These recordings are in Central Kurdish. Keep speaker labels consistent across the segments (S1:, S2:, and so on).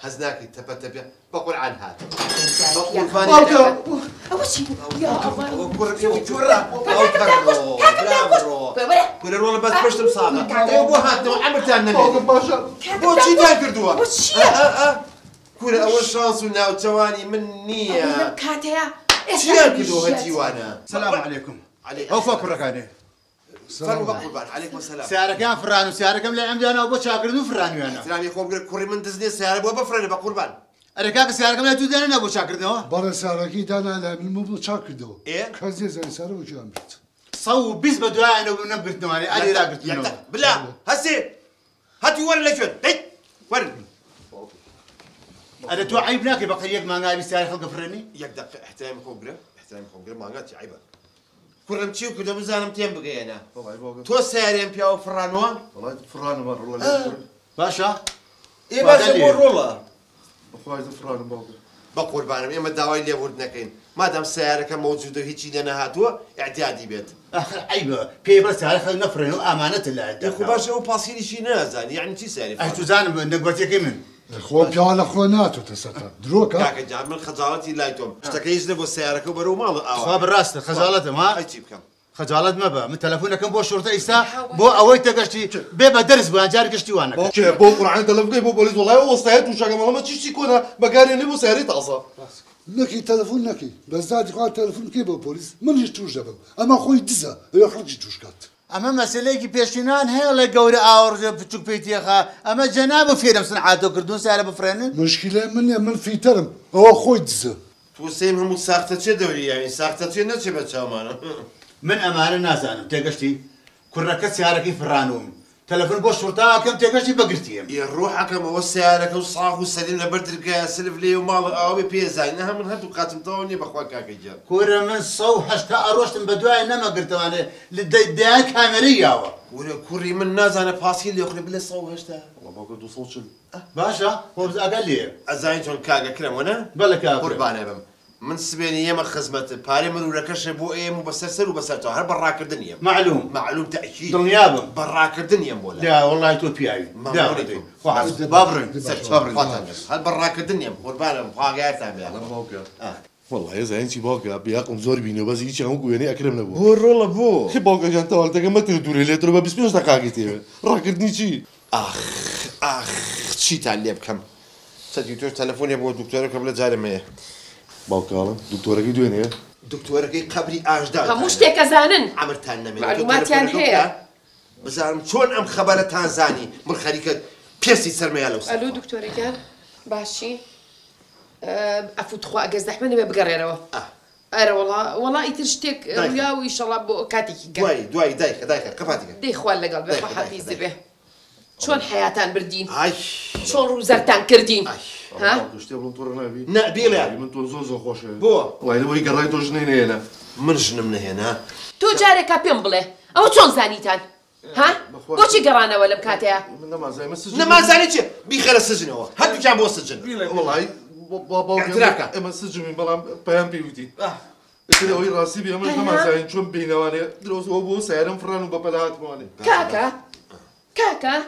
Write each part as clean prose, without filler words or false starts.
S1: هزناكي تبى بقول عن هذا
S2: يا أول شيء يا الله
S1: كل والله بس بشتم صاغة بو هاتنا وعمرتنا بو شي تاكردوها كل أول شانس وناو تواني مني
S2: كاتيا
S1: تاكردوها ديوانا.
S3: السلام عليكم. أو فوق الركانة.
S1: فروا بقربان عليكم السلام.
S3: سيارة كان فران وسيارة كم اللي عندي أنا وبو شاكر دو فراني أنا.
S1: فراني يقوم كوري من دزني سيارة بو بفراني بقربان.
S3: أركاك سيارة كم اللي تودي أنا أبو شاكر دو.
S4: برا سيارة كي أنا لا من مو شاكر دو.
S1: إيه؟
S4: كذي زي سيارة وجامعت.
S3: صو بيز بدوا أنا ونبرت نواني أنا راقت منو.
S1: بلا هسي هاتي ورا لشون هي ورا.
S3: أنا توعي بناك بقيك ما نبي سيارة خلق فراني.
S1: يقدر احترام خبرة ما قالت عيبة. كرم تشيو كده بزانم تيم بقى أنا. تو سيارة بياو فرانوا.
S4: والله فران مرة والله.
S3: باشا.
S1: إيه باشا والله.
S4: بخواي فران باقي.
S1: بقول بانم إما دعوة اللي ودنا كين. ما دام سيارة كان موجودة هيك لنا هاتوا اعتيادي بيت.
S3: عيبة. كي بس سيارة خلق نفرن وأمانة الله.
S1: يا أخو باشا هو باصيلي شيء نازل يعني شيء سالفة.
S3: أنت زان نقبتي كمن.
S4: خو بيانا خوناتو تساتر دروكا.
S1: كاك جاب من خجالتي لايتهم. اشتكيش نبغى السيارة كبروا مال.
S3: خاب الراس خجالته ما.
S1: أي شيء بكم.
S3: خجالت ما بقى من تلفونك كم بو شرطة إيسا بو أويت قشتي بيبقى درس بو أنجار قشتي وانا
S5: كي بو قرعان تلفوني بو بوليس والله هو استعد وشاكا ما تشي كونا بقاري نبو سياري تعصى
S4: نكي تلفون نكي بس زاد قال تلفون كي بو بوليس من يشتوش دبل اما خوي دزا يخرج يشتوش كات
S3: أما مسألة كي بيشينان هي لا جوري أور بتشوف بيتي خا أما جنابه في رمسن عادو كردون سعر بفرنن
S4: مشكلة من في ترم هو خوي دزا
S1: توسيم هم ساختة دوري يعني ساختة نتشي بتشامانا
S3: من أمان الناس أنا تقشتي كركت سيارة كيف فرانوم تلفون بو شرطة كم تقشتي بقرتيهم
S1: يروح كم هو السيارة وصاغ وسليم لبرد الكا سلف لي ومال أو بيزاي إنها من هدو قاتم طوني بخواك كاكيجا
S3: كورة من صو حشتا أروشت بدواي إنما قلت أنا للديان كاميرية
S1: ولا كوري من ناس أنا باسيل يخرب لي صو هشتا
S5: والله باقي توصل شل
S3: باشا هو أقل لي
S1: أزاين شون كاكا كلام وانا
S3: بلا كاكا
S1: قربان بم من سبيني يما خزمت باري من ولا كشبو ايه مو بسرسل وبسرتو هر براك الدنيا معلوم تأكيد
S3: دنيا
S1: براك الدنيا مولا
S3: لا والله تو بي اي لا واحد بابرن
S1: هل براك الدنيا قربان بقاقات
S5: لا باقي والله يا زين شي باقي بياكم زور بيني بس يجي هم يعني اكرمنا بو
S1: هو الرول ابو
S5: خي باقي كان تولد ما تدوري لي ترى بس بيش دقاقتي راكدني شي
S1: اخ شي تعليب كم سديتو تليفوني ابو دكتور قبل جاري ما
S5: باقي دكتورك دوينه
S1: دكتورك قبري اجداد
S2: هموش تكزانن
S1: عمرتان نمي
S2: معلوماتيان هي
S1: بزارم شلون ام خبرتان زاني من خليك بيسي سرمي لو
S2: الو دكتور كان باشي افوت خو اجاز احمد ما بقريره ارى والله يترشتك ويا وان شاء الله بو كاتيك
S1: دواي دايخ قفاتك
S2: دي خوال لقلبي ما حد يزبه شلون حياتان بردين
S1: اي
S2: شلون روزرتان كردين ها
S5: شتي بلون تور نبي
S1: نبيل يعني
S5: من تور زوز خوش
S1: بو
S5: والله لو يقرايتو جنينه هنا
S1: من جن من هنا
S2: تو جارك بيمبله او شلون زانيتان ها بوشي قرانا ولا بكاتيا
S5: ما زي
S1: ما زانيتش بيخير السجن هو هل كان بو السجن
S5: والله بابا
S1: اعترافك
S5: اما السجن من بلام بيان بيوتي كده وي راسي بيا مش ما زين شلون بينا وانا دروس هو سعرهم فران وببلات مالي
S2: كاكا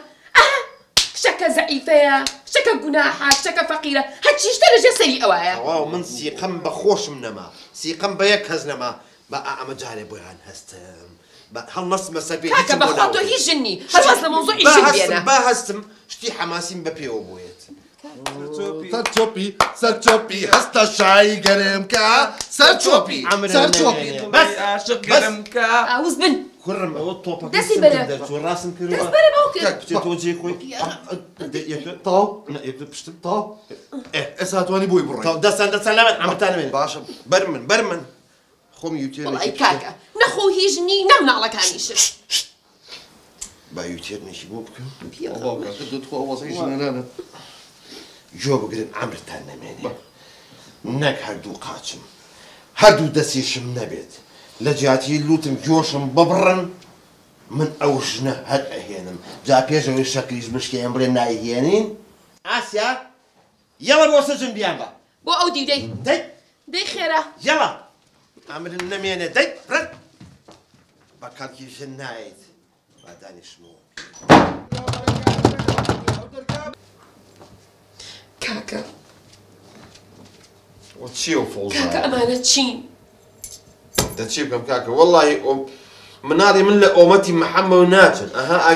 S2: شكا زعيفة شكا جناحة شكا فقيرة هاتشي اشترى جسري أوايا
S1: واو من سيقم بخوش منما سيقم بيكهز نما بقى أما جاري بويان هستم هالنص مسابي
S2: كاكا بخاطو يجني هالوصل موضوع يجني أنا
S1: باهستم شتي حماسين ببيو بويت
S5: سرچوبي هستا شاي قرمكا سرچوبي
S1: بس
S6: قرمكا
S2: أعوذ بن
S1: كرم الطوبة
S2: دسي بلا
S1: دس راسم كرم
S2: دس بلا موكل
S1: تتوجه خوي
S5: طاو
S1: يكتب بشتم
S5: طاو اساتواني بوي بري
S1: طاو دس لمن عم تانمين باشا برمن خوم يوتير
S2: والله كاكا نخو هيجني نمنا على كانيش
S1: با يوتير نشي بوبك
S5: بابا كنت تخو وصيش انا
S1: جو بقرن عمر تانمين نك هردو قاتشم هردو دسيشم نبيت لجاتي اللوتم جوشم ببرن من اوجنا هاد اهينم جا بيجو الشكليش مشكي امبرين نايهينين اسيا يلا بو سجن بيانبا
S2: بو اودي دي خيره
S1: يلا عمر النمينة رد بكالكي جنايت بعداني شنو
S2: كاكا
S1: وتشي وفوز
S2: كاكا أمانة تشين
S1: تشي بكم كاكا والله من هذه من أمتي محمد وناتن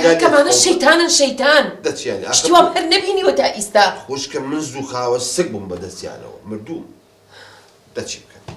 S2: كاكا معنا الشيطان
S1: دتش يعني
S2: اشتوا بهر نبيني وتا إستا
S1: وش كم من زوخا والسقبم بدس يعني مردوم دتشي بكم